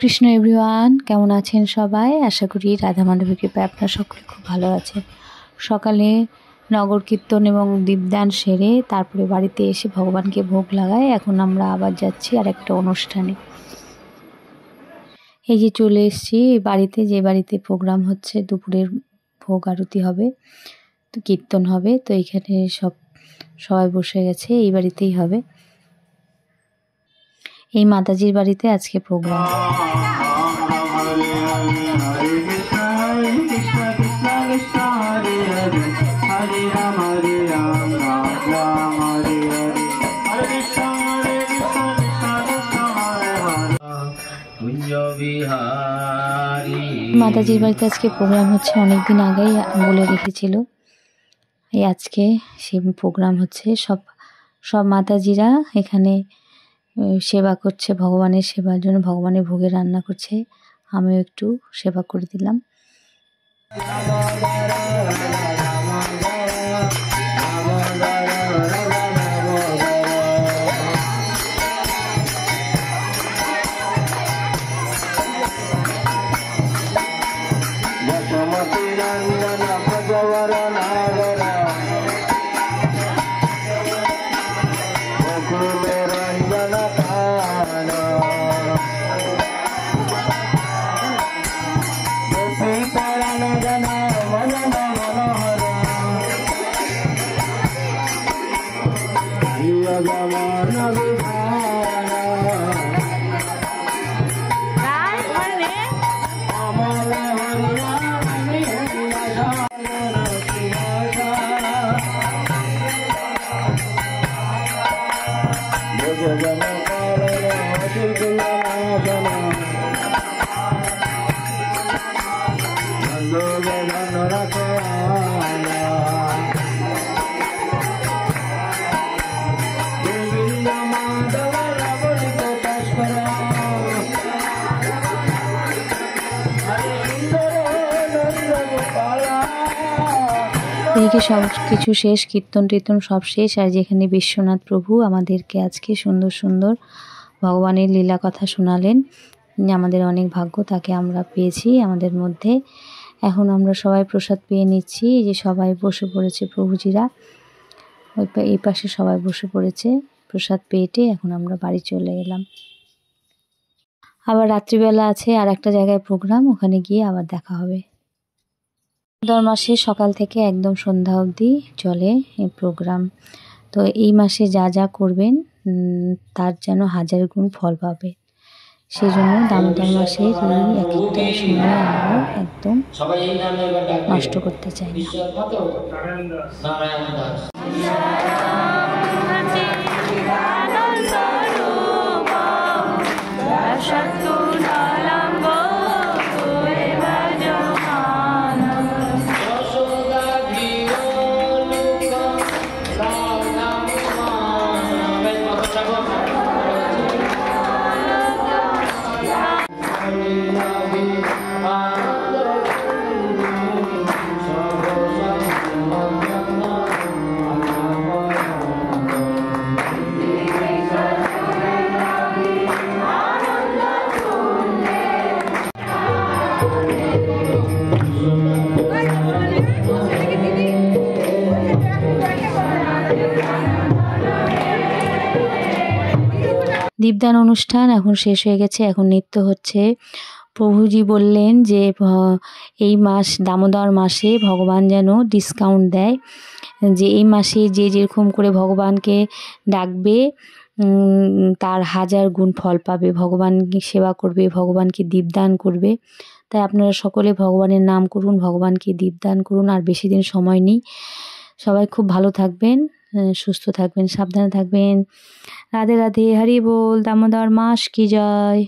Krishna everyone, কেমন আছেন সবাই? আশা করি রাধা মাধবের কৃপায় আপনারা সকলে খুব ভালো আছেন। সকালে নগর কীর্তন এবং দীপদান সেরে তারপরে বাড়িতে এসে ভগবানকে ভোগ লাগাই। এখন আমরা আবার যাচ্ছি আর একটা অনুষ্ঠানে। এই যে চলে এসেছি বাড়িতে, যে বাড়িতে প্রোগ্রাম হচ্ছে, দুপুরের ভোগ আরতি হবে, তো কীর্তন হবে। তো এখানে সবাই বসে গেছে, এই বাড়িতেই হবে, এই মাতাজির বাড়িতে আজকে প্রোগ্রাম। মাতাজির বাড়িতে আজকে প্রোগ্রাম হচ্ছে, অনেকদিন আগেই বলে রেখেছিল। এই আজকে সেই প্রোগ্রাম হচ্ছে। সব মাতাজিরা এখানে সেবা করছে, ভগবানের সেবার জন্য ভগবানের ভোগে রান্না করছে। আমিও একটু সেবা করে দিলাম। এদিকে সব কিছু শেষ, কীর্তন টীর্তন সব শেষ। আর যেখানে বিশ্বনাথ প্রভু আমাদেরকে আজকে সুন্দর সুন্দর ভগবানের লীলা কথা শোনালেন। আমাদের অনেক ভাগ্য, তাকে আমরা পেয়েছি আমাদের মধ্যে। এখন আমরা সবাই প্রসাদ পেয়ে নিচ্ছি। এই যে সবাই বসে পড়েছে, প্রভুজিরা এই পাশে সবাই বসে পড়েছে প্রসাদ পেটে। এখন আমরা বাড়ি চলে এলাম। আবার রাত্রিবেলা আছে আর একটা জায়গায় প্রোগ্রাম, ওখানে গিয়ে আবার দেখা হবে। দামোদর মাসে সকাল থেকে একদম সন্ধ্যা অবধি চলে এই প্রোগ্রাম। তো এই মাসে যা যা করবেন তার যেন 1000 গুণ ফল পাবে। সেই জন্য দামোদর মাসের এই এক একটা সময় আমরা একদম নষ্ট করতে চাই না। দীপদান অনুষ্ঠান এখন শেষ হয়ে গেছে, এখন নৃত্য হচ্ছে। প্রভুজি বললেন যে এই মাস দামোদর মাসে ভগবান যেন ডিসকাউন্ট দেয়, যে এই মাসে যে যেরকম করে ভগবানকে ডাকবে তার 1000 গুণ ফল পাবে, ভগবানকে সেবা করবে, ভগবানকে দীপদান করবে। তাই আপনারা সকলে ভগবানের নাম করুন, ভগবানকে দীপদান করুন। আর বেশি দিন সময় নেই। সবাই খুব ভালো থাকবেন, সুস্থ থাকবেন, সাবধানে থাকবেন। রাধে রাধে, হরি বল, দামোদর মাস কি জয়।